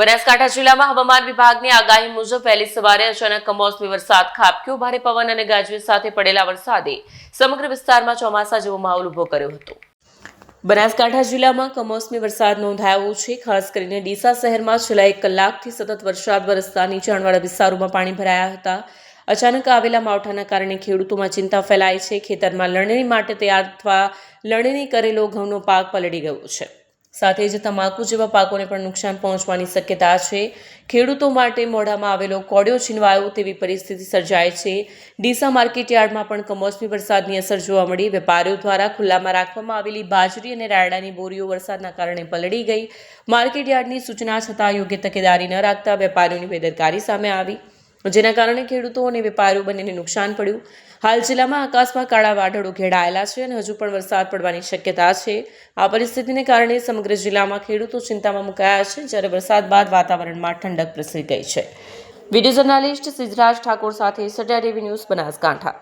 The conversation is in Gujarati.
બનાસકાંઠા જિલ્લામાં હવામાન વિભાગની આગાહી મુજબ વહેલી સવારે અચાનક કમોસમી વરસાદ ખાબક્યો। ભારે પવન અને ગાજવીજ સાથે પડેલા વરસાદે સમગ્ર વિસ્તારમાં ચોમાસા જેવો માહોલ ઉભો કર્યો હતો। બનાસકાંઠા જિલ્લામાં કમોસમી વરસાદ નોંધાયો છે। ખાસ કરીને ડીસા શહેરમાં છેલ્લા 1 કલાકથી સતત વરસાદ વરસતા નીચાણવાળા વિસ્તારોમાં પાણી ભરાયા હતા। અચાનક આવેલા માવઠાના કારણે ખેડૂતોમાં ચિંતા ફેલાઈ છે। ખેતરમાં લણણી માટે તૈયાર અથવા લણણી કરેલો ઘઉંનો પાક પલળી ગયો છે। સાથે જ તમાકુ જેવા પાકોને પણ નુકસાન પહોંચવાની શક્યતા છે। ખેડૂતો માટે મોઢામાં આવેલો કોડિયો છીનવાયો તેવી પરિસ્થિતિ સર્જાય છે। ડીસા માર્કેટયાર્ડમાં પણ કમોસમી વરસાદની અસર જોવા મળી। વેપારીઓ દ્વારા ખુલ્લામાં રાખવામાં આવેલી બાજરી અને રાયડાની બોરીઓ વરસાદના કારણે પલળી ગઈ। માર્કેટયાર્ડની સૂચના છતાં યોગ્ય તકેદારી ન રાખતા વેપારીઓની બેદરકારી સામે આવી, જેના કારણે ખેડૂતો અને વેપારીઓ બંનેને નુકસાન પડ્યું। હાલ જિલ્લામાં આકાશમાં કાળા વાદળો ઘેરાયેલા છે અને હજુ પણ વરસાદ પડવાની શક્યતા છે। આ પરિસ્થિતિને કારણે સમગ્ર જિલ્લામાં ખેડૂતો ચિંતામાં મુકાયા છે, જ્યારે વરસાદ બાદ વાતાવરણમાં ઠંડક પ્રસરી ગઈ છે। વિડીયો જર્નાલિસ્ટ સિદ્ધરાજ ઠાકોર સાથે સત્યા ટીવી ન્યૂઝ, બનાસકાંઠા।